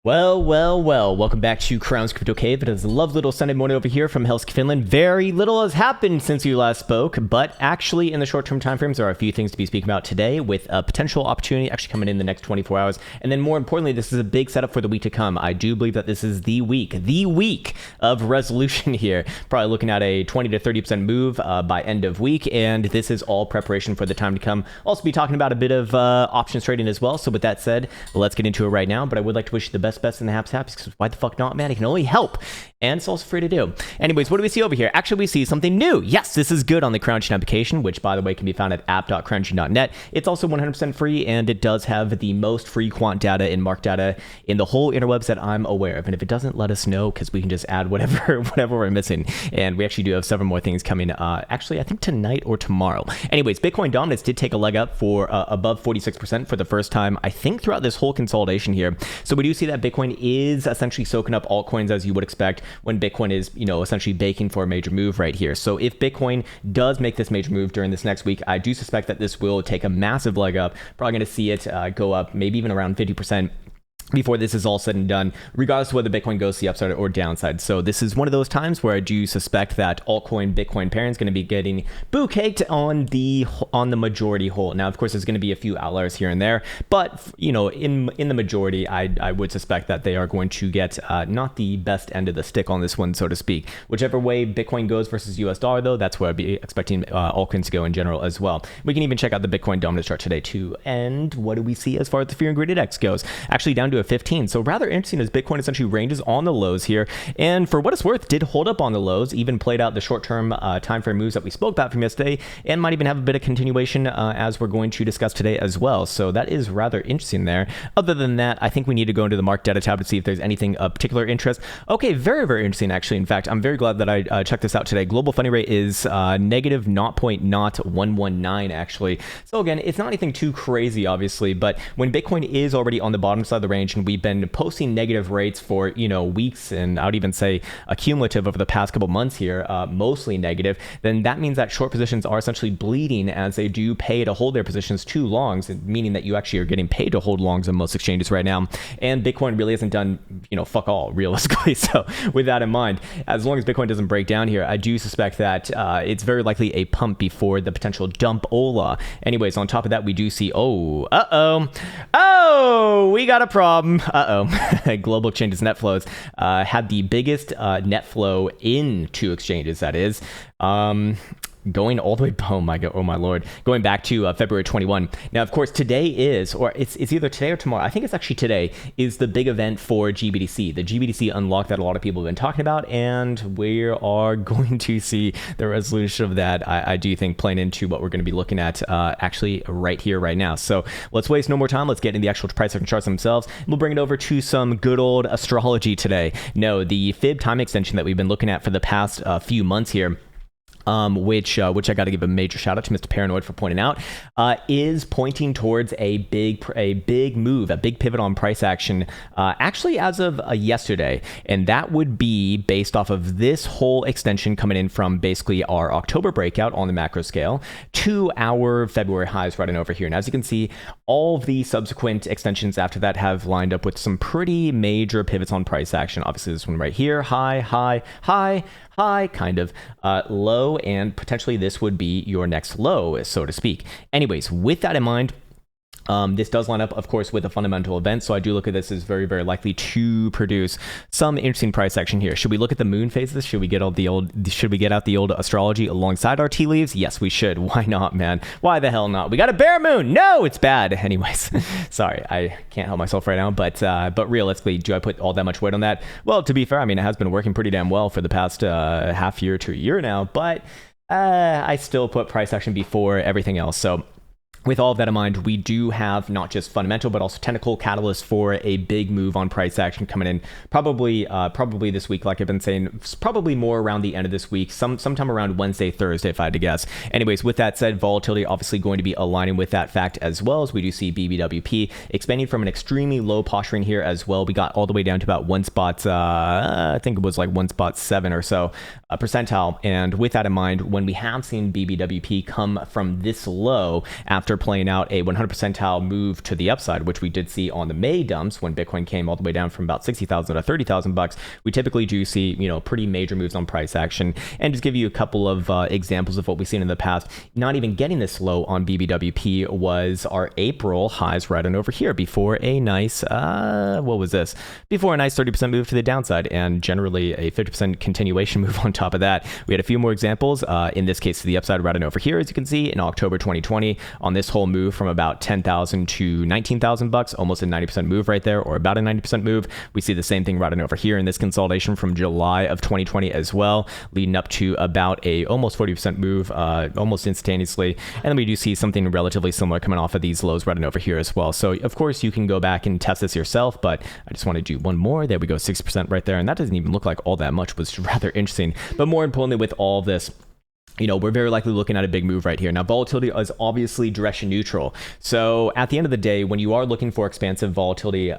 Well, welcome back to Krown's Crypto Cave. It is a lovely little Sunday morning over here from Helsinki, Finland. Very little has happened since we last spoke, but actually in the short-term timeframes, there are a few things to be speaking about today with a potential opportunity actually coming in the next 24 hours. And then more importantly, this is a big setup for the week to come. I do believe that this is the week of resolution here. Probably looking at a 20 to 30% move by end of week, and this is all preparation for the time to come. Also be talking about a bit of options trading as well. So with that said, let's get into it right now, but I would like to wish you the best and the haps, because why the fuck not, man? It can only help, and it's also free to do. Anyways, what do we see over here? Actually, we see something new. Yes, this is good on the Krown application, which by the way can be found at app.krown.net. It's also 100% free, and it does have the most free quant data and market data in the whole interwebs that I'm aware of. And if it doesn't, let us know, because we can just add whatever we're missing. And we actually do have several more things coming. Actually, I think tonight or tomorrow. Anyways, Bitcoin dominance did take a leg up for above 46% for the first time, I think, throughout this whole consolidation here. So we do see that Bitcoin is essentially soaking up altcoins, as you would expect when Bitcoin is, essentially baking for a major move right here. So if Bitcoin does make this major move during this next week, I do suspect that this will take a massive leg up. Probably going to see it go up maybe even around 50% before this is all said and done, regardless of whether Bitcoin goes to the upside or downside. So this is one of those times where I do suspect that altcoin Bitcoin pairing is going to be getting boo-caked on the majority whole. Now, of course, there's going to be a few outliers here and there, but in the majority, I would suspect that they are going to get not the best end of the stick on this one, so to speak. Whichever way Bitcoin goes versus US dollar, though, that's where I'd be expecting altcoins to go in general as well. We can even check out the Bitcoin dominance chart today too. And what do we see as far as the fear and greed index goes? Actually down to 15. So rather interesting as Bitcoin essentially ranges on the lows here. And for what it's worth, did hold up on the lows, even played out the short-term time frame moves that we spoke about from yesterday, and might even have a bit of continuation as we're going to discuss today as well. So that is rather interesting there. Other than that, I think we need to go into the market data tab to see if there's anything of particular interest. Okay, very, very interesting actually. In fact, I'm very glad that I checked this out today. Global funding rate is negative 0.0119 actually. So again, it's not anything too crazy obviously, but when Bitcoin is already on the bottom side of the range, and we've been posting negative rates for weeks, and I would even say accumulative over the past couple months here, mostly negative, then that means that short positions are essentially bleeding as they do pay to hold their positions too longs, meaning that you actually are getting paid to hold longs on most exchanges right now. And Bitcoin really hasn't done fuck all realistically. So with that in mind, as long as Bitcoin doesn't break down here, I do suspect that it's very likely a pump before the potential dump ola. Anyways, on top of that, we do see we got a problem. Global exchanges net flows had the biggest net flow into exchanges, that is. Going all the way, oh my lord, going back to February 21. Now, of course, today is, or it's either today or tomorrow, I think it's actually today, is the big event for GBTC, the GBTC unlock that a lot of people have been talking about, and we are going to see the resolution of that, I do think, playing into what we're going to be looking at actually right here, right now. So let's waste no more time. Let's get into the actual price action charts themselves. We'll bring it over to some good old astrology today. No, the fib time extension that we've been looking at for the past few months here, which I got to give a major shout out to Mr. Paranoid for pointing out, is pointing towards a big move, a big pivot on price action, actually as of yesterday. And that would be based off of this whole extension coming in from basically our October breakout on the macro scale to our February highs right on over here. And as you can see, all of the subsequent extensions after that have lined up with some pretty major pivots on price action. Obviously this one right here, high, kind of low, and potentially this would be your next low, so to speak. Anyways, with that in mind, this does line up, of course, with a fundamental event, so I do look at this as very, very likely to produce some interesting price action here. Should we look at the moon phases? Should we get out the old astrology alongside our tea leaves? Yes, we should. Why not, man? Why the hell not? We got a bare moon. No, it's bad. Anyways, sorry, I can't help myself right now. But realistically, do I put all that much weight on that? Well, to be fair, I mean, it has been working pretty damn well for the past half year to a year now. But I still put price action before everything else. So with all of that in mind, we do have not just fundamental, but also technical catalysts for a big move on price action coming in probably this week. Like I've been saying, it's probably more around the end of this week, sometime around Wednesday, Thursday, if I had to guess. Anyways, with that said, volatility obviously going to be aligning with that fact as well, as we do see BBWP expanding from an extremely low posturing here as well. We got all the way down to about one spot, I think it was like 1.7 or so percentile. And with that in mind, when we have seen BBWP come from this low after playing out a 100 percentile move to the upside, which we did see on the May dumps when Bitcoin came all the way down from about 60,000 to 30,000 bucks, we typically do see, pretty major moves on price action. And just give you a couple of examples of what we've seen in the past, not even getting this low on BBWP was our April highs right on over here before a nice, what was this? Before a nice 30% move to the downside, and generally a 50% continuation move on top of that. We had a few more examples, in this case to the upside right on over here, as you can see, in October 2020 on this whole move from about 10,000 to 19,000 bucks, almost a 90% move right there, or about a 90% move. We see the same thing right on over here in this consolidation from July of 2020 as well, leading up to about a almost 40% move, almost instantaneously. And then we do see something relatively similar coming off of these lows right on over here as well. So of course you can go back and test this yourself, but I just want to do one more. There we go, 6% right there. And that doesn't even look like all that much, was rather interesting. But more importantly, with all of this, we're very likely looking at a big move right here. Now, volatility is obviously direction neutral. So at the end of the day, when you are looking for expansive volatility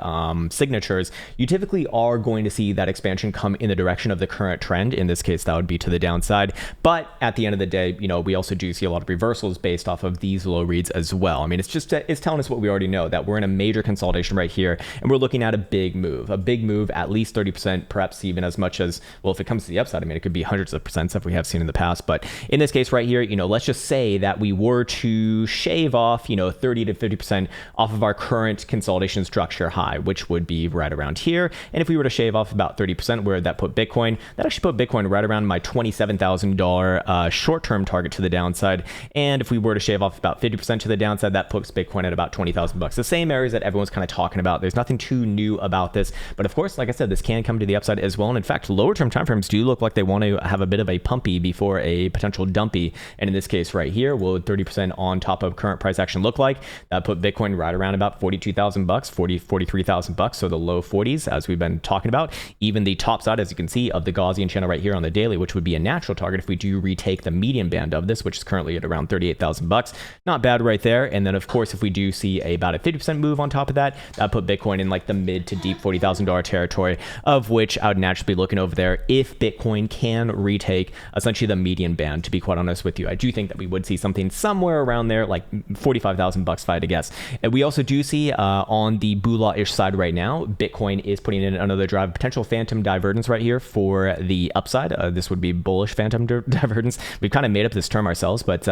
signatures, you typically are going to see that expansion come in the direction of the current trend. In this case, that would be to the downside. But at the end of the day, we also do see a lot of reversals based off of these low reads as well. I mean, it's telling us what we already know, that we're in a major consolidation right here, and we're looking at a big move, at least 30%, perhaps even as much as, well, if it comes to the upside, I mean, it could be hundreds of percent stuff we have seen in the past. But in this case right here, let's just say that we were to shave off, 30 to 50% off of our current consolidation structure high, which would be right around here. And if we were to shave off about 30%, where that put Bitcoin, that actually put Bitcoin right around my $27,000 short-term target to the downside. And if we were to shave off about 50% to the downside, that puts Bitcoin at about 20,000 bucks. The same areas that everyone's kind of talking about. There's nothing too new about this, but of course, like I said, this can come to the upside as well. And in fact, lower-term timeframes do look like they want to have a bit of a pumpy before a potential dumpy. And in this case right here, what would 30% on top of current price action look like? That put Bitcoin right around about 42,000 bucks, 43,000 bucks. So the low 40s, as we've been talking about. Even the top side, as you can see, of the Gaussian channel right here on the daily, which would be a natural target if we do retake the median band of this, which is currently at around 38,000 bucks. Not bad right there. And then of course, if we do see about a 50% move on top of that, that put Bitcoin in like the mid to deep $40,000 territory, of which I would naturally be looking over there if Bitcoin can retake essentially the median band, to be quite honest with you. I do think that we would see something somewhere around there, like 45,000 bucks if I had to guess. And we also do see on the Bula-ish side right now, Bitcoin is putting in another drive, potential phantom divergence right here for the upside. This would be bullish phantom divergence. We've kind of made up this term ourselves, but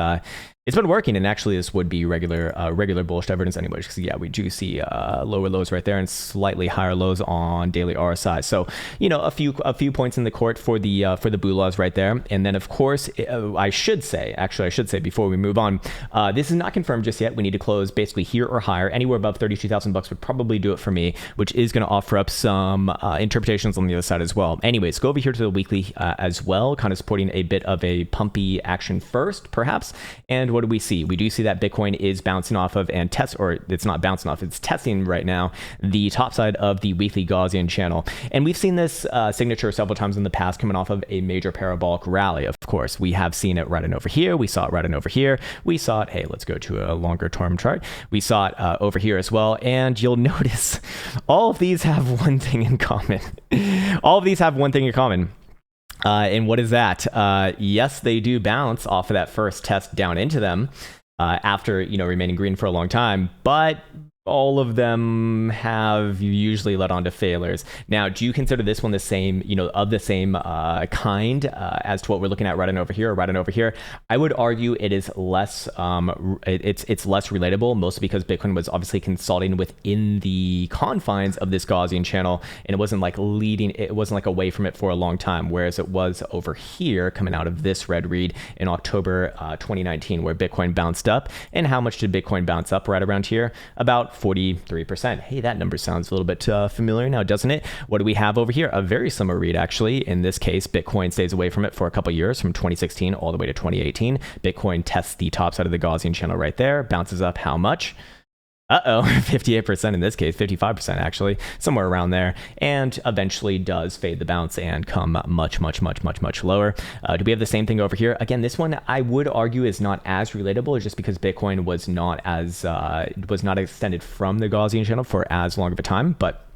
it's been working, and actually this would be regular bullish divergence anyways, because yeah, we do see lower lows right there and slightly higher lows on daily RSI. So a few points in the court for the Bulas right there. And then of course I should say before we move on, this is not confirmed just yet. We need to close basically here or higher. Anywhere above 32,000 bucks would probably do it for me, which is going to offer up some interpretations on the other side as well. Anyways, go over here to the weekly as well, kind of supporting a bit of a pumpy action first, perhaps. And what do we see? We do see that Bitcoin is bouncing off of it's not bouncing off, it's testing right now the top side of the weekly Gaussian channel. And we've seen this signature several times in the past coming off of a major parabolic rally. Of course, we have seen it right on over here. We saw it right on over here. We saw it, hey, let's go to a longer term chart. We saw it over here as well. And you'll notice all of these have one thing in common. And what is that? Yes, they do bounce off of that first test down into them after remaining green for a long time, but all of them have usually led on to failures. Now, do you consider this one the same, of the same kind as to what we're looking at right on over here or right on over here? I would argue it is less, it's less relatable, mostly because Bitcoin was obviously consolidating within the confines of this Gaussian channel, and it wasn't like away from it for a long time, whereas it was over here coming out of this red read in October 2019, where Bitcoin bounced up. And how much did Bitcoin bounce up right around here? About 43%. Hey, that number sounds a little bit familiar now, doesn't it? What do we have over here? A very similar read, actually. In this case, Bitcoin stays away from it for a couple years, from 2016 all the way to 2018. Bitcoin tests the top side of the Gaussian channel right there, bounces up how much? 58% in this case, 55% actually, somewhere around there, and eventually does fade the bounce and come much lower. Do we have the same thing over here? Again, this one I would argue is not as relatable, just because Bitcoin was not extended from the Gaussian channel for as long of a time, but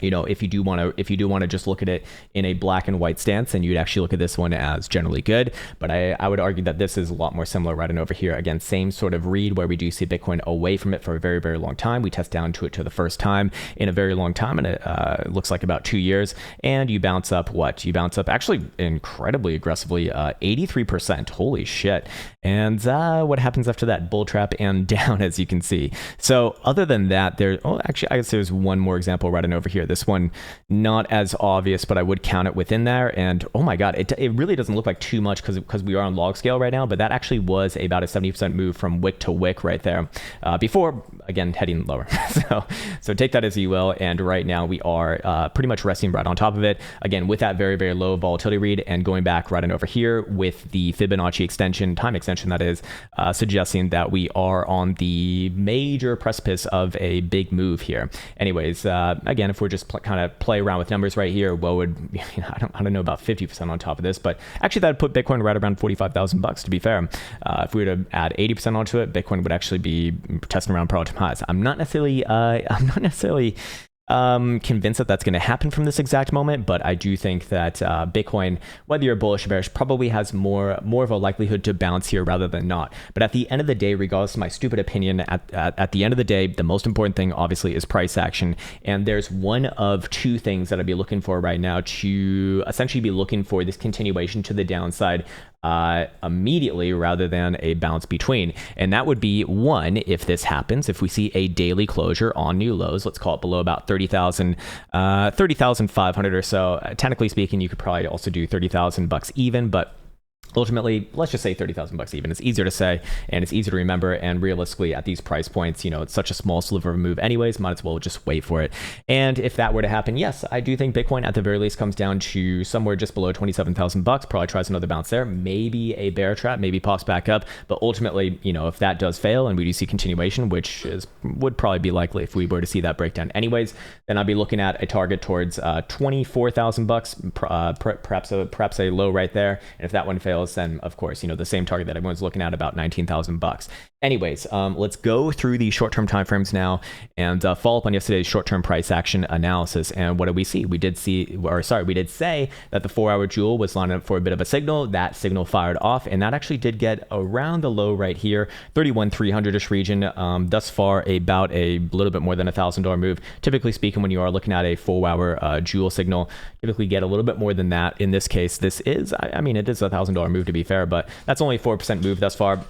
if you do want to just look at it in a black and white stance, then you'd actually look at this one as generally good. But I would argue that this is a lot more similar right on over here. Again, same sort of read where we do see Bitcoin away from it for a very, very long time. We test down to it to the first time in a very long time, and it looks like about 2 years. And you bounce up what? You bounce up actually incredibly aggressively, 83%. Holy shit. And what happens after that? Bull trap and down, as you can see. So other than that, actually, I guess there's one more example right on over here. This one, not as obvious, but I would count it within there. And oh my God, it really doesn't look like too much because we are on log scale right now, but that actually was about a 70% move from wick to wick right there before, again, heading lower. So take that as you will. And right now we are pretty much resting right on top of it. Again, with that very, very low volatility read and going back right on over here with the Fibonacci extension, time extension that is, suggesting that we are on the major precipice of a big move here. Anyways, again, if we're just kind of play around with numbers right here, what would, I don't know about 50% on top of this, but actually that would put Bitcoin right around $45,000 to be fair. If we were to add 80% onto it, Bitcoin would actually be testing around all-time highs. I'm not necessarily convinced that that's going to happen from this exact moment, but I do think that Bitcoin, whether you're bullish or bearish, probably has more of a likelihood to bounce here rather than not. But at the end of the day, regardless of my stupid opinion, at the end of the day, the most important thing obviously is price action. And there's one of two things that I'd be looking for right now to essentially be looking for this continuation to the downside immediately rather than a bounce between. And that would be one, if this happens, if we see a daily closure on new lows, let's call it below about 30,500 or so. Technically speaking, you could probably also do $30,000 even, but ultimately, let's just say $30,000 even. It's easier to say and it's easier to remember. And realistically, at these price points, it's such a small sliver of a move anyways, might as well just wait for it. And if that were to happen, yes, I do think Bitcoin at the very least comes down to somewhere just below $27,000, probably tries another bounce there, maybe a bear trap, maybe pops back up. But ultimately, if that does fail and we do see continuation, which would probably be likely if we were to see that breakdown anyways, then I'd be looking at a target towards $24,000, perhaps a low right there. And if that one fails, then of course, the same target that everyone's looking at, about $19,000. Anyways, let's go through the short-term timeframes now and follow up on yesterday's short-term price action analysis. And what did we see? We did say that the 4-hour jewel was lining up for a bit of a signal. That signal fired off, and that actually did get around the low right here, 31,300-ish region. Thus far, about a little bit more than $1,000 move. Typically speaking, when you are looking at a 4-hour jewel signal, typically get a little bit more than that. In this case, this is, it is a $1,000 move to be fair, but that's only a 4% move thus far.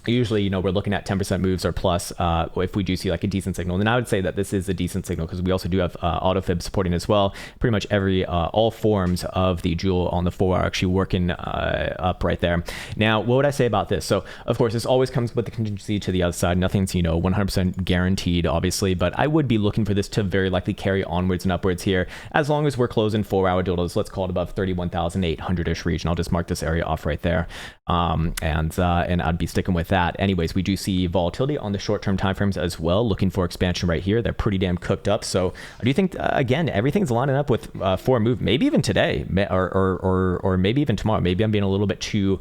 Usually, we're looking at 10% moves or plus if we do see like a decent signal. And I would say that this is a decent signal because we also do have autofib supporting as well. Pretty much all forms of the jewel on the 4 are actually working up right there. Now, what would I say about this? So, of course, this always comes with the contingency to the other side. Nothing's, 100% guaranteed, obviously, but I would be looking for this to very likely carry onwards and upwards here as long as we're closing 4-hour dildos. Let's call it above 31,800-ish region. I'll just mark this area off right there. And I'd be sticking with that. Anyways, we do see volatility on the short-term timeframes as well, looking for expansion right here. They're pretty damn cooked up. So I do think, again, everything's lining up with for a move, maybe even today or maybe even tomorrow. Maybe I'm being a little bit too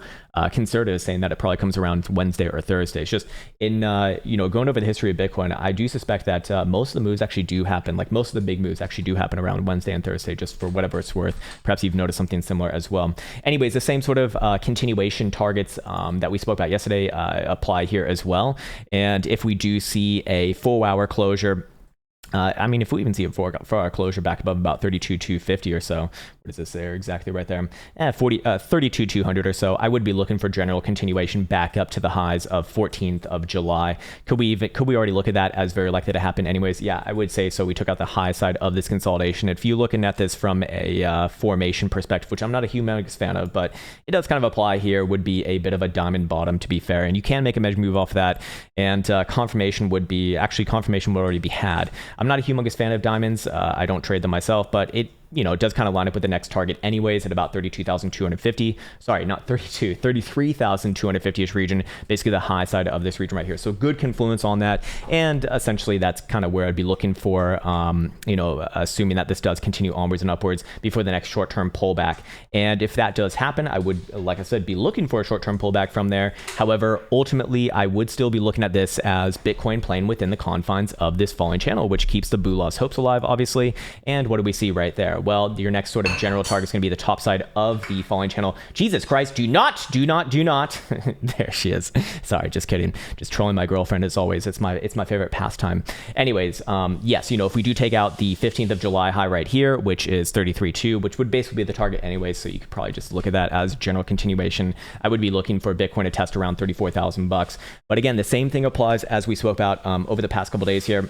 conservative saying that it probably comes around Wednesday or Thursday. It's just in, going over the history of Bitcoin, I do suspect that most of the moves actually do happen, like most of the big moves actually do happen around Wednesday and Thursday, just for whatever it's worth. Perhaps you've noticed something similar as well. Anyways, the same sort of continuation targets that we spoke about yesterday apply here as well. And if we do see a 4-hour closure, if we even see a 4-hour closure back above about 32,250 or so, what is this there exactly right there? 32,200 or so, I would be looking for general continuation back up to the highs of 14th of July. Could we already look at that as very likely to happen anyways? Yeah, I would say so. We took out the high side of this consolidation. If you're looking at this from a formation perspective, which I'm not a humongous fan of, but it does kind of apply here, would be a bit of a diamond bottom to be fair. And you can make a measure move off that. And confirmation would already be had. I'm not a humongous fan of diamonds. I don't trade them myself, but it does kind of line up with the next target anyways at about 32,250. Sorry, not 32, 33,250-ish region, basically the high side of this region right here. So good confluence on that. And essentially that's kind of where I'd be looking for, assuming that this does continue onwards and upwards before the next short-term pullback. And if that does happen, I would, like I said, be looking for a short-term pullback from there. However, ultimately, I would still be looking at this as Bitcoin playing within the confines of this falling channel, which keeps the Bula's hopes alive, obviously. And what do we see right there? Well, your next sort of general target is going to be the top side of the falling channel. Jesus Christ, do not. There she is. Sorry, just kidding. Just trolling my girlfriend as always. It's my favorite pastime. Anyways, yes, if we do take out the 15th of July high right here, which is 33.2, which would basically be the target anyway, so you could probably just look at that as general continuation. I would be looking for Bitcoin to test around 34,000 bucks. But again, the same thing applies as we spoke about over the past couple days here.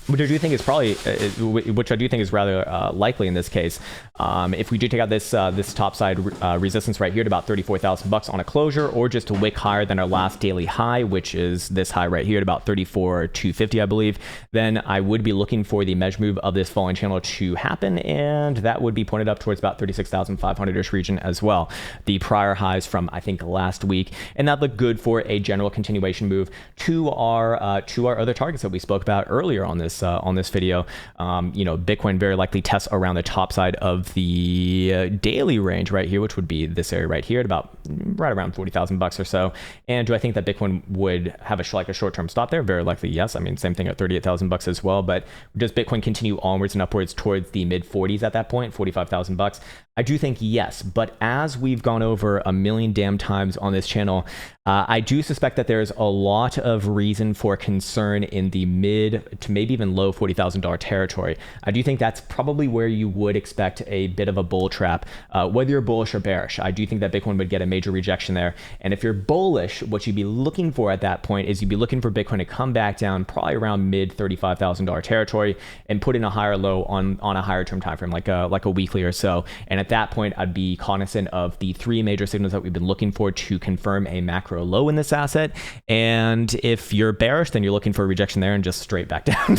Which I do think is probably, which I do think is rather likely in this case. If we do take out this top side resistance right here at about 34,000 bucks on a closure, or just a wick higher than our last daily high, which is this high right here at about 34,250, I believe, then I would be looking for the measure move of this falling channel to happen, and that would be pointed up towards about 36,500-ish region as well. The prior highs from I think last week, and that looked good for a general continuation move to our other targets that we spoke about earlier on this video. Bitcoin very likely tests around the top side of the daily range right here, which would be this area right here at about right around 40,000 bucks or so. And do I think that Bitcoin would have a short-term stop there? Very likely, yes. I mean, same thing at 38,000 bucks as well. But does Bitcoin continue onwards and upwards towards the mid 40s at that point, 45,000 bucks? I do think yes, but as we've gone over a million damn times on this channel, I do suspect that there's a lot of reason for concern in the mid to maybe even low $40,000 territory. I do think that's probably where you would expect a bit of a bull trap, whether you're bullish or bearish. I do think that Bitcoin would get a major rejection there. And if you're bullish, what you'd be looking for at that point is you'd be looking for Bitcoin to come back down probably around mid $35,000 territory and put in a higher low on a higher term time frame, like a weekly or so. And at that point, I'd be cognizant of the three major signals that we've been looking for to confirm a macro low in this asset. And if you're bearish, then you're looking for a rejection there and just straight back down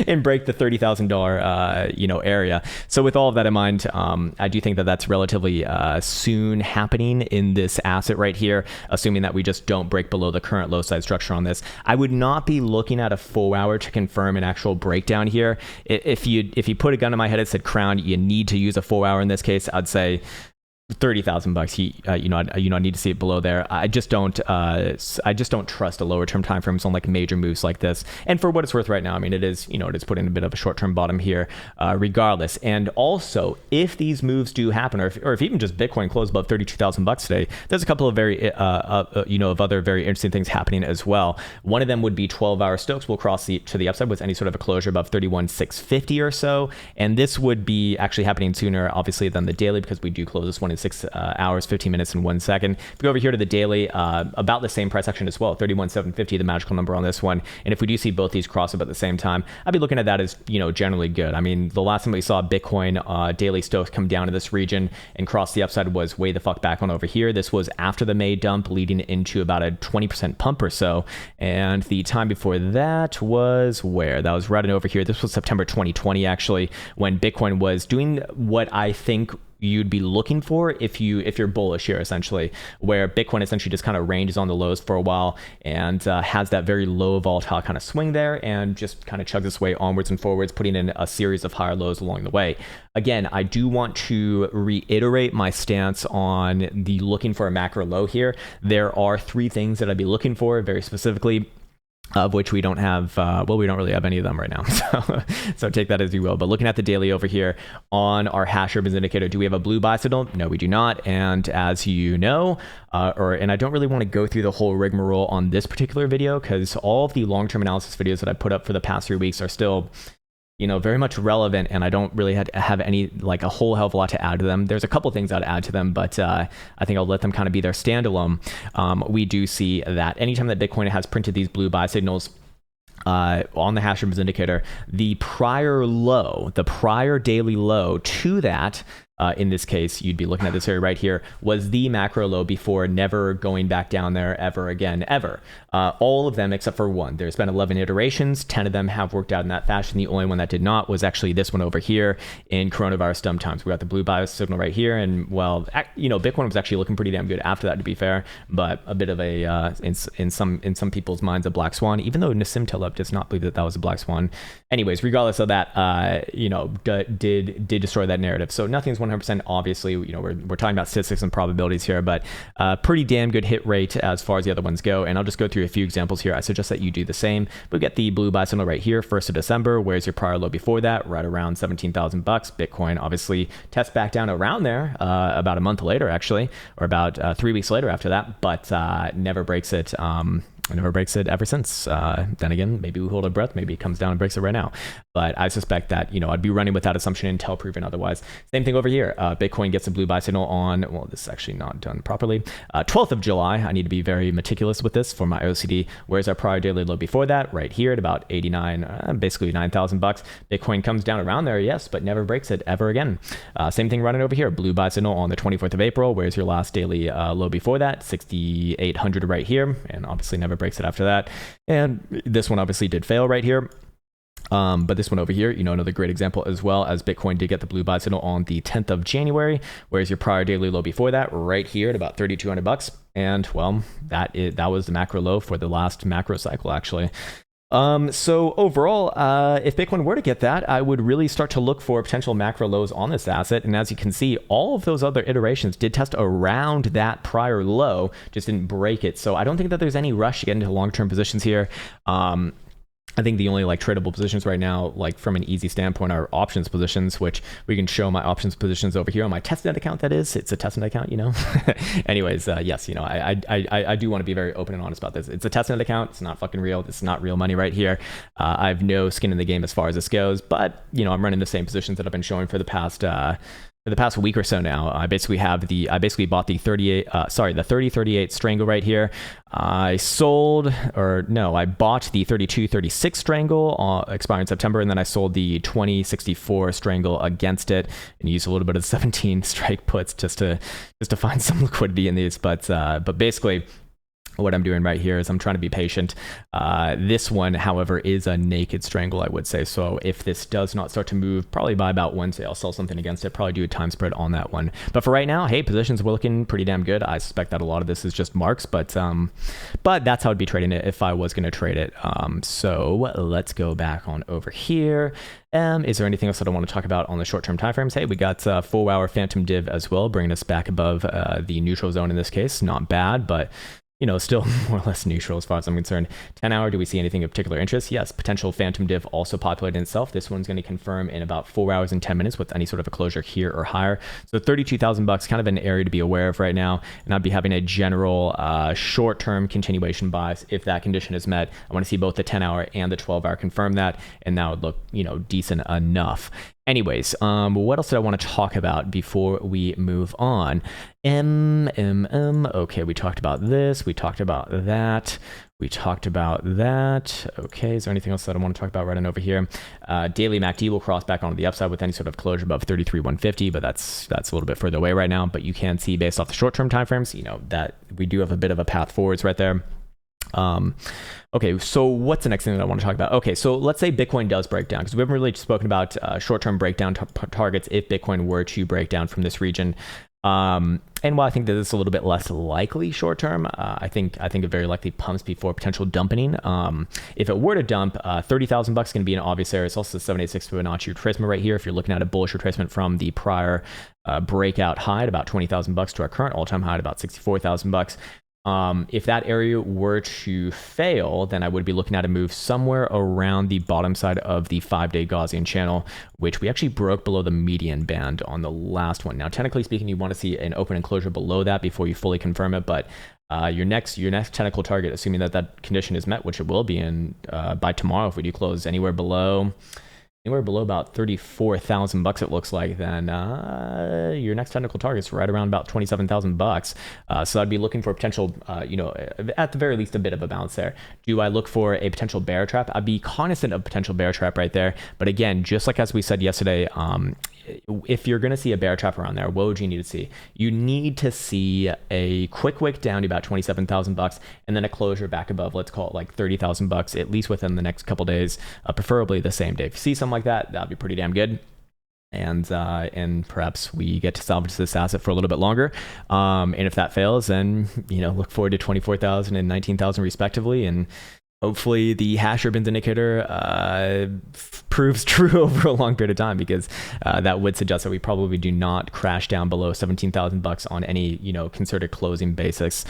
and break the $30,000 area. So with all of that in mind, I do think that that's relatively soon happening in this asset right here, assuming that we just don't break below the current low side structure on this. I would not be looking at a full hour to confirm an actual breakdown here. If you put a gun to my head and said, Krown, you need to use a full hour in this case, I'd say 30,000 bucks. I need to see it below there. I just don't trust a lower term time frames on like major moves like this. And for what it's worth right now, I mean, it is putting a bit of a short term bottom here, regardless. And also, if these moves do happen, or if even just Bitcoin closed above 32,000 bucks today, there's a couple of of other very interesting things happening as well. One of them would be 12-hour Stokes will cross to the upside with any sort of a closure above 31,650 or so, and this would be actually happening sooner, obviously, than the daily, because we do close this one in 6 hours, 15 minutes, and 1 second. If we go over here to the daily, about the same price action as well, 31,750, the magical number on this one. And if we do see both these cross up at the same time, I'd be looking at that as generally good. I mean, the last time we saw Bitcoin daily Stokes come down to this region and cross the upside was way the fuck back on over here. This was after the May dump, leading into about a 20% pump or so. And the time before that was where? That was right in over here. This was September 2020, actually, when Bitcoin was doing what I think you'd be looking for if you're bullish here, essentially, where Bitcoin essentially just kind of ranges on the lows for a while and has that very low volatile kind of swing there and just kind of chugs its way onwards and forwards, putting in a series of higher lows along the way. Again, I do want to reiterate my stance on the looking for a macro low here. There are three things that I'd be looking for very specifically, of which we don't have, we don't really have any of them right now. So take that as you will. But looking at the daily over here on our hash ribbons indicator, do we have a blue buy signal? No, we do not. And as you know, and I don't really want to go through the whole rigmarole on this particular video, because all of the long-term analysis videos that I put up for the past 3 weeks are still very much relevant, and I don't really have any, like, a whole hell of a lot to add to them. There's a couple things I'd add to them, but I think I'll let them kind of be their standalone. We do see that anytime that Bitcoin has printed these blue buy signals on the hash ribbons indicator, the prior daily low to that in this case, you'd be looking at this area right here, was the macro low before never going back down there ever again, ever. All of them except for one. There's been 11 iterations. 10 of them have worked out in that fashion. The only one that did not was actually this one over here in coronavirus dumb times. We got the blue bias signal right here. And well, you know, Bitcoin was actually looking pretty damn good after that, to be fair, but a bit of a, in some people's minds, a black swan, even though Nassim Taleb does not believe that that was a black swan. Anyways, regardless of that, you know, did destroy that narrative. So nothing's 100%. Obviously, you know, we're talking about statistics and probabilities here, but pretty damn good hit rate as far as the other ones go. And I'll just go through a few examples here. I suggest that you do the same. We get the blue buy signal right here, 1st of December. Where's your prior low before that? Right around 17,000 bucks. Bitcoin obviously tests back down around there about a month later, actually, or about 3 weeks later after that, but never breaks it. Never breaks it ever since. Then again, maybe we hold our breath. Maybe it comes down and breaks it right now. But I suspect that, you know, I'd be running with that assumption until proven otherwise. Same thing over here. Bitcoin gets a blue buy signal on, well, this is actually not done properly. 12th of July. I need to be very meticulous with this for my OCD. Where's our prior daily low before that? Right here at about 89, basically 9,000 bucks. Bitcoin comes down around there, yes, but never breaks it ever again. Same thing running over here. Blue buy signal on the 24th of April. Where's your last daily low before that? 6,800 right here, and obviously never breaks it after that. And this one obviously did fail right here. But this one over here, you know, another great example as well, as Bitcoin did get the blue buy signal on the 10th of January. Where's your prior daily low before that? Right here at about 3,200 bucks. And well, that was the macro low for the last macro cycle, actually. So overall, if Bitcoin were to get that, I would really start to look for potential macro lows on this asset. And as you can see, all of those other iterations did test around that prior low, just didn't break it. So I don't think that there's any rush to get into long-term positions here. I think the only like tradable positions right now, like from an easy standpoint, are options positions, which we can show my options positions over here on my testnet account. That is, it's a testnet account, you know. Anyways, yes, you know, I do want to be very open and honest about this. It's a testnet account. It's not fucking real. It's not real money right here. I have no skin in the game as far as this goes, but you know, I'm running the same positions that I've been showing for the past week or so now. I basically bought the 3038 strangle right here. I bought the 3236 strangle expiring in September, and then I sold the 2064 strangle against it and used a little bit of 17 strike puts just to find some liquidity in these. But basically, what I'm doing right here is I'm trying to be patient. This one, however, is a naked strangle, I would say. So if this does not start to move, probably by about Wednesday, I'll sell something against it, probably do a time spread on that one. But for right now, hey, positions were looking pretty damn good. I suspect that a lot of this is just marks, but that's how I'd be trading it if I was going to trade it. So let's go back on over here. Is there anything else that I want to talk about on the short-term timeframes? Hey, we got 4-hour phantom div as well, bringing us back above the neutral zone in this case. Not bad, but you know, still more or less neutral as far as I'm concerned. 10-hour, do we see anything of particular interest? Yes, potential phantom div also populated itself. This one's going to confirm in about 4 hours and 10 minutes with any sort of a closure here or higher. So 32,000 bucks, kind of an area to be aware of right now. And I'd be having a general short-term continuation bias if that condition is met. I want to see both the 10-hour and the 12-hour confirm that, and that would look, you know, decent enough. Anyways, what else did I want to talk about before we move on? Okay, we talked about this. We talked about that. We talked about that. Okay, is there anything else that I want to talk about right on over here? Daily MACD will cross back onto the upside with any sort of closure above 33,150, but that's a little bit further away right now. But you can see based off the short-term timeframes, you know, that we do have a bit of a path forwards right there. Okay, so what's the next thing that I want to talk about? Okay, so let's say Bitcoin does break down, because we haven't really spoken about short-term breakdown targets if Bitcoin were to break down from this region. And while I think that it's a little bit less likely short-term, I think it very likely pumps before potential dumping. If it were to dump, 30,000 bucks going to be an obvious area. It's also the 786 Fibonacci retracement right here. If you're looking at a bullish retracement from the prior breakout high at about 20,000 bucks to our current all-time high at about 64,000 bucks. If that area were to fail, then I would be looking at a move somewhere around the bottom side of the 5-day Gaussian channel, which we actually broke below the median band on the last one. Now, technically speaking, you want to see an open and closure below that before you fully confirm it, but your next technical target, assuming that that condition is met, which it will be in by tomorrow, if we do close anywhere below about 34,000 bucks, it looks like, then your next technical target is right around about 27,000 bucks. So I'd be looking for potential, you know, at the very least, a bit of a bounce there. Do I look for a potential bear trap? I'd be cognizant of potential bear trap right there. But again, just like as we said yesterday, if you're going to see a bear trap around there, what would you need to see? You need to see a quick wick down to about $27,000 and then a closure back above, let's call it like $30,000, at least within the next couple days, preferably the same day. If you see something like that, that'd be pretty damn good. And perhaps we get to salvage this asset for a little bit longer. And if that fails, then, look forward to 24,000 and 19,000 respectively. And hopefully the hash ribbons indicator proves true over a long period of time, because that would suggest that we probably do not crash down below $17,000 on any, concerted closing basis.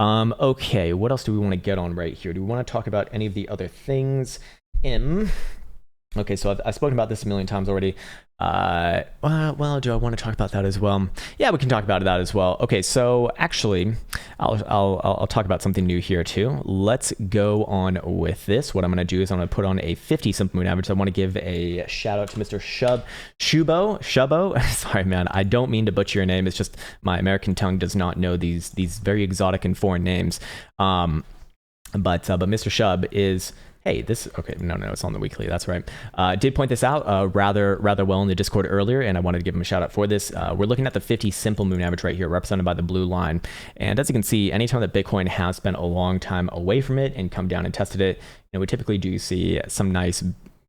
Okay, what else do we want to get on right here? Do we want to talk about any of the other things? Okay, so I've spoken about this a million times already. Well, do I want to talk about that as well? Yeah, we can talk about that as well. Okay, so actually, I'll talk about something new here too. Let's go on with this. What I'm going to do is I'm going to put on a 50 simple moving average. I want to give a shout out to Mr. Shubo. Sorry, man, I don't mean to butcher your name. It's just my American tongue does not know these very exotic and foreign names. But Mr. Shub is. Hey, okay, no, it's on the weekly. That's right. Did point this out rather well in the Discord earlier, and I wanted to give him a shout out for this. We're looking at the 50 simple moving average right here, represented by the blue line. And as you can see, anytime that Bitcoin has spent a long time away from it and come down and tested it, we typically do see some nice,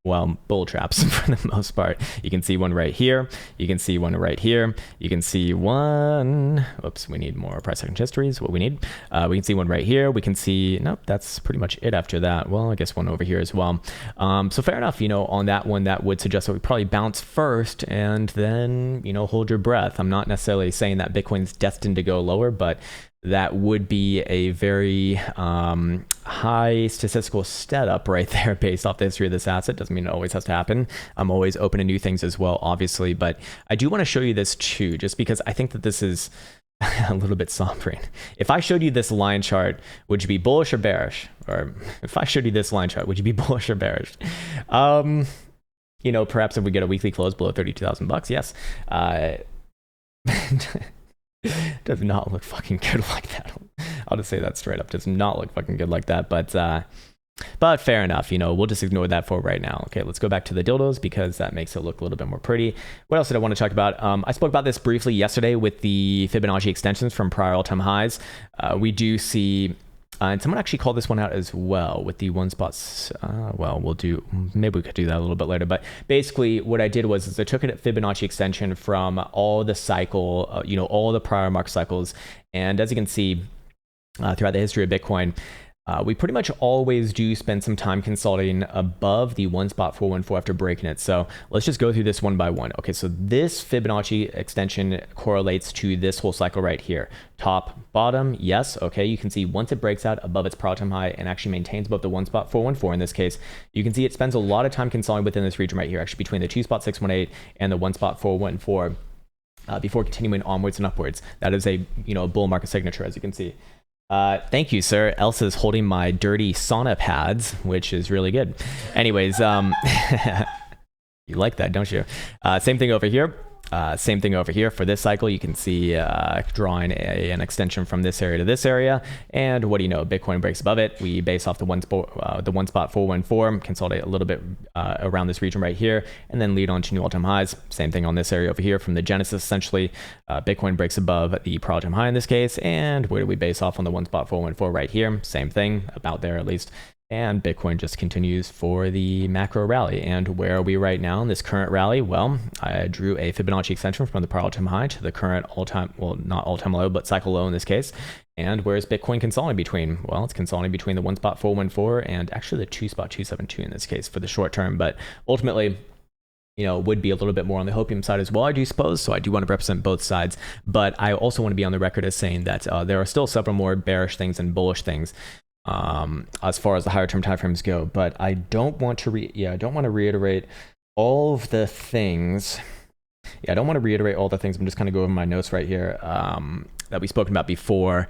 bull traps for the most part. You can see one right here. You can see one right here. You can see one. Oops, we need more price action history is what we need. We can see one right here. We can see, nope, that's pretty much it after that. Well, I guess one over here as well. So fair enough, on that one, that would suggest that we probably bounce first and then, hold your breath. I'm not necessarily saying that Bitcoin's destined to go lower, but that would be a very high statistical setup right there based off the history of this asset. Doesn't mean it always has to happen. I'm always open to new things as well, obviously, but I do want to show you this too, just because I think that this is a little bit sombering. If I showed you this line chart, would you be bullish or bearish? Or if I showed you this line chart, would you be bullish or bearish? Perhaps if we get a weekly close below $32,000, yes. Does not look fucking good like that. I'll just say that straight up. Does not look fucking good like that. But fair enough. We'll just ignore that for right now. Okay, let's go back to the dildos because that makes it look a little bit more pretty. What else did I want to talk about? I spoke about this briefly yesterday with the Fibonacci extensions from prior all-time highs. We do see. And someone actually called this one out as well with the one spots. Maybe we could do that a little bit later. But basically what I did was I took a Fibonacci extension from all the cycle, all the prior market cycles. And as you can see throughout the history of Bitcoin, we pretty much always do spend some time consolidating above the one spot 414 after breaking it. So let's just go through this one by one. Okay, so this Fibonacci extension correlates to this whole cycle right here. Top, bottom, yes. Okay, you can see once it breaks out above its prior time high and actually maintains above the one spot 414 in this case, you can see it spends a lot of time consolidating within this region right here, actually between the two spot 618 and the one spot 414 before continuing onwards and upwards. That is a bull market signature, as you can see. Thank you, sir. Elsa's holding my dirty sauna pads, which is really good. Anyways, you like that, don't you? Same thing over here. Same thing over here for this cycle. You can see drawing an extension from this area to this area. And what do you know? Bitcoin breaks above it. We base off the one spot 414, consolidate a little bit around this region right here, and then lead on to new all-time highs. Same thing on this area over here from the Genesis. Essentially, Bitcoin breaks above the prior all-time high in this case. And where do we base off on the one spot 414 right here? Same thing, about there at least. And Bitcoin just continues for the macro rally. And where are we right now in this current rally? Well, I drew a Fibonacci extension from the prior all-time high to the current all-time, well, not all-time low, but cycle low in this case. And where's Bitcoin consolidating between? Well, it's consolidating between the one spot 414 and actually the two spot 272 in this case for the short term. But ultimately, would be a little bit more on the hopium side as well, I do suppose. So I do want to represent both sides. But I also want to be on the record as saying that there are still several more bearish things and bullish things as far as the higher term timeframes go, but I don't want to reiterate all of the things. I don't want to reiterate all the things. I'm just kind of go over my notes right here that we've spoken about before,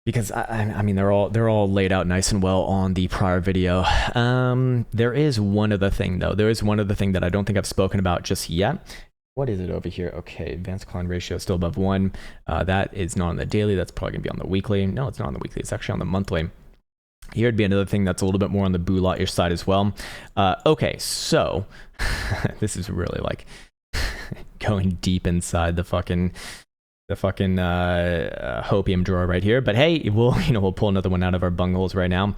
because I mean they're all laid out nice and well on the prior video. There is one other thing though. There is one other thing that I don't think I've spoken about just yet. What is it over here? Okay, advanced decline ratio is still above 1. That is not on the daily. That's probably gonna be on the weekly. No, it's not on the weekly. It's actually on the monthly. Here'd be another thing that's a little bit more on the boolah-ish side as well. Okay, so this is really like going deep inside the fucking hopium drawer right here. But hey, we'll pull another one out of our bungholes right now.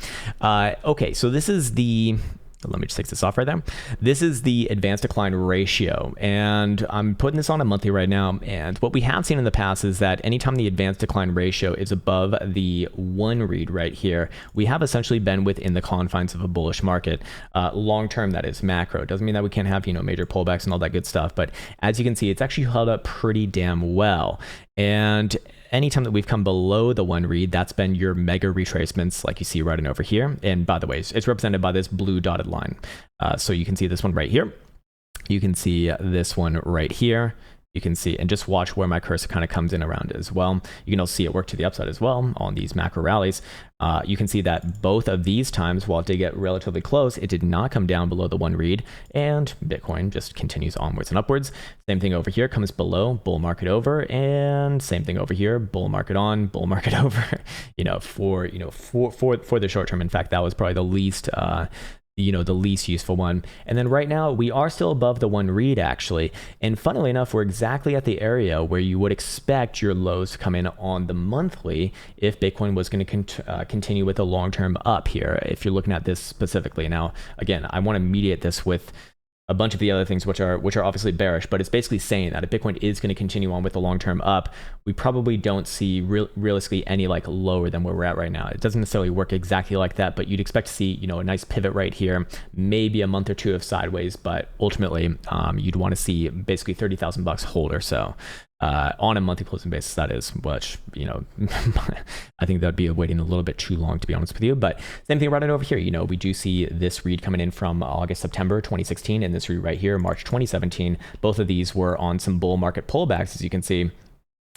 Okay, so this is the, let me just take this off right there. This is the advanced decline ratio, and I'm putting this on a monthly right now. And what we have seen in the past is that anytime the advanced decline ratio is above the 1 read right here, we have essentially been within the confines of a bullish market. Long term, that is macro. Doesn't mean that we can't have major pullbacks and all that good stuff, but as you can see, it's actually held up pretty damn well. And anytime that we've come below the 1 read, that's been your mega retracements like you see right in over here. And by the way, it's represented by this blue dotted line. So you can see this one right here. You can see this one right here. You can see, and just watch where my cursor kind of comes in around as well. You can also see it work to the upside as well on these macro rallies. You can see that both of these times, while it did get relatively close, it did not come down below the 1 read, and Bitcoin just continues onwards and upwards. Same thing over here, comes below, bull market over, and same thing over here, bull market on, bull market over. For the short term. In fact, that was probably the least the least useful one. And then right now we are still above the 1 read actually. And funnily enough, we're exactly at the area where you would expect your lows to come in on the monthly if Bitcoin was going to continue with a long-term up here. If you're looking at this specifically. Now, again, I want to mediate this with a bunch of the other things which are obviously bearish, but it's basically saying that if Bitcoin is going to continue on with the long-term up, we probably don't see realistically any lower than where we're at right now. It doesn't necessarily work exactly like that, but you'd expect to see a nice pivot right here, maybe a month or two of sideways, but ultimately you'd want to see basically $30,000 hold or so. On a monthly closing basis, that is, which I think that'd be waiting a little bit too long, to be honest with you. But same thing right over here. We do see this read coming in from September 2016, and this read right here, March 2017. Both of these were on some bull market pullbacks, as you can see.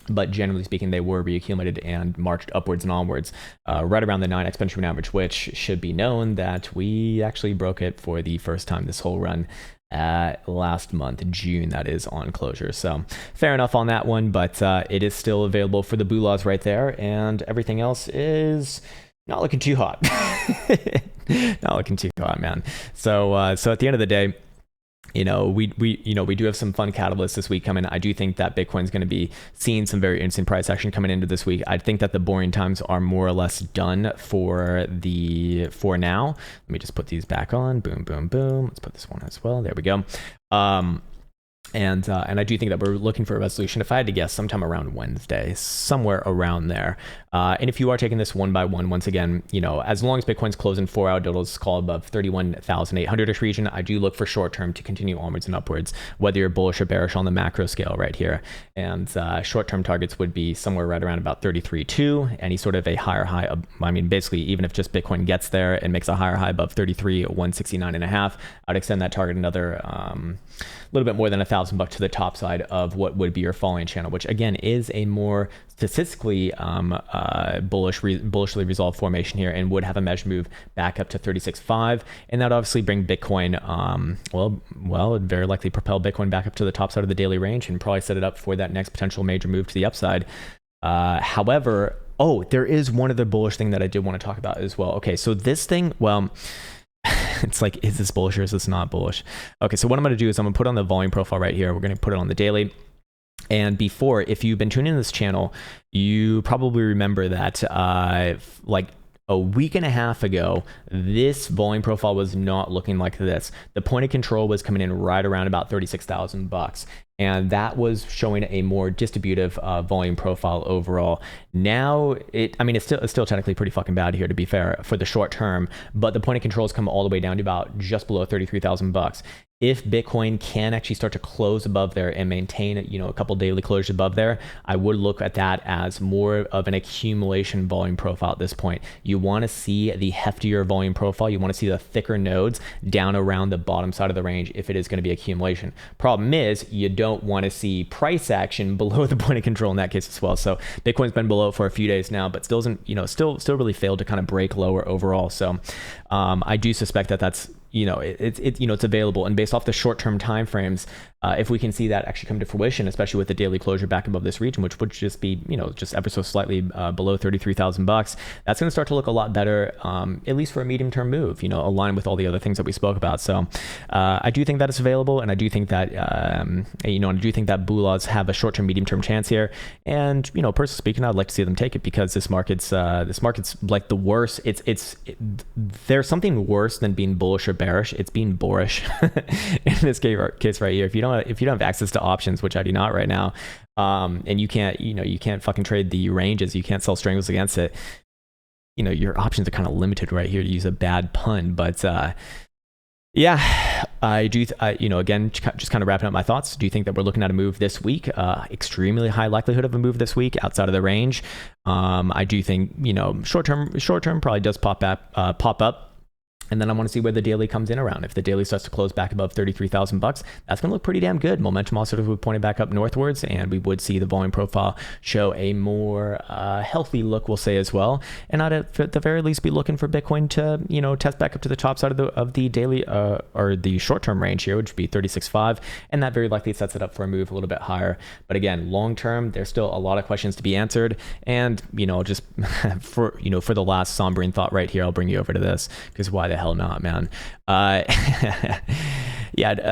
But generally speaking, they were reaccumulated and marched upwards and onwards, right around the 9 exponential moving average, which should be known that we actually broke it for the first time this whole run. Last month, June, that is, on closure. So fair enough on that one, but it is still available for the BULAs right there, and everything else is not looking too hot. Not looking too hot, man. So at the end of the day, we do have some fun catalysts this week coming. I do think that Bitcoin's going to be seeing some very interesting price action coming into this week. I think that the boring times are more or less done for now. Let me just put these back on. Boom, boom, boom. Let's put this one as well. There we go. And I do think that we're looking for a resolution, if I had to guess, sometime around Wednesday, somewhere around there. And if you are taking this one by one, once again, as long as Bitcoin's closing 4 hour doodles call above 31,800-ish region, I do look for short term to continue onwards and upwards, whether you're bullish or bearish on the macro scale right here. And short term targets would be somewhere right around about 33.2, any sort of a higher high. I mean, basically, even if just Bitcoin gets there and makes a higher high above 33,169.5, I'd extend that target another little bit more than $1,000 to the top side of what would be your falling channel, which again is a more statistically bullishly resolved formation here, and would have a measure move back up to 36.5, and that obviously bring Bitcoin it'd very likely propel Bitcoin back up to the top side of the daily range and probably set it up for that next potential major move to the upside. However, there is one other bullish thing that I did want to talk about as well. Okay, so this thing, it's like, is this bullish or is this not bullish? Okay, so what I'm going to do is I'm going to put on the volume profile right here. We're going to put it on the daily. And before, if you've been tuning in this channel, you probably remember that like a week and a half ago, this volume profile was not looking like this. The point of control was coming in right around about $36,000. And that was showing a more distributive volume profile overall. Now, it's still technically pretty fucking bad here, to be fair, for the short term, but the point of control has come all the way down to about just below $33,000. If Bitcoin can actually start to close above there and maintain, a couple daily closures above there, I would look at that as more of an accumulation volume profile at this point. You want to see the heftier volume profile. You want to see the thicker nodes down around the bottom side of the range if it is going to be accumulation. Problem is, you don't want to see price action below the point of control in that case as well. So Bitcoin's been below it for a few days now, but still isn't, still really failed to kind of break lower overall. So I do suspect that that's, it's available, and based off the short-term timeframes, if we can see that actually come to fruition, especially with the daily closure back above this region, which would just be, just ever so slightly below 33,000 bucks, that's going to start to look a lot better, at least for a medium term move, aligned with all the other things that we spoke about. So I do think that it's available, and I do think that, I do think that BULAs have a short term, medium term chance here. And, personally speaking, I'd like to see them take it, because this market's like the worst. There's something worse than being bullish or bearish. It's being boorish in this case right here. If you don't have access to options, which I do not right now, and you can't fucking trade the ranges, you can't sell strangles against it, your options are kind of limited right here, to use a bad pun. But yeah, I do, again, just kind of wrapping up my thoughts. Do you think that we're looking at a move this week? Extremely high likelihood of a move this week outside of the range. I do think, short term probably does pop up. And then I want to see where the daily comes in around. If the daily starts to close back above 33,000 bucks, that's going to look pretty damn good. Momentum also sort of pointed back up northwards, and we would see the volume profile show a more healthy look, we'll say, as well. And I'd at the very least be looking for Bitcoin to, test back up to the top side of the daily or the short-term range here, which would be 36.5, and that very likely sets it up for a move a little bit higher. But again, long-term, there's still a lot of questions to be answered. And, just for the last sombering thought right here, I'll bring you over to this, because why the hell not, man?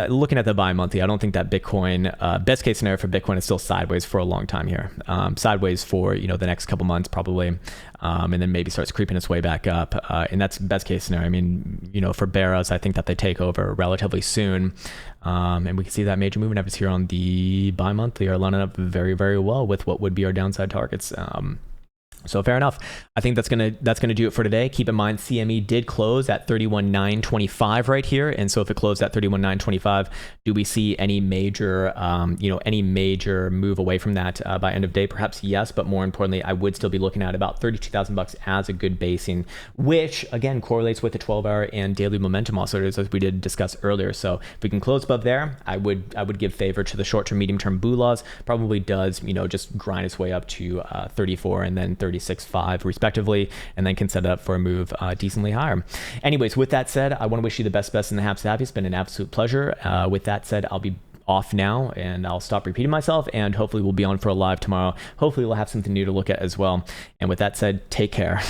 Looking at the bi-monthly, I don't think that Bitcoin, best case scenario for Bitcoin is still sideways for a long time here. Sideways for, the next couple months probably, and then maybe starts creeping its way back up. And that's best case scenario. I mean, for bears, I think that they take over relatively soon. And we can see that major movement efforts here on the bi-monthly are lining up very, very well with what would be our downside targets. So fair enough. I think that's gonna do it for today. Keep in mind, CME did close at 31,925 right here, and so if it closed at 31,925, do we see any major move away from that by end of day? Perhaps yes, but more importantly, I would still be looking at about 32,000 bucks as a good basing, which again correlates with the 12-hour and daily momentum oscillators, as we did discuss earlier. So if we can close above there, I would give favor to the short-term, medium-term BULAs. Probably does just grind its way up to 34 and then 36.5 respectively, and then can set it up for a move decently higher. Anyways, with that said, I want to wish you the best and the happiest. It's been an absolute pleasure. With that said, I'll be off now, and I'll stop repeating myself, and hopefully we'll be on for a live tomorrow. Hopefully we'll have something new to look at as well. And with that said, take care.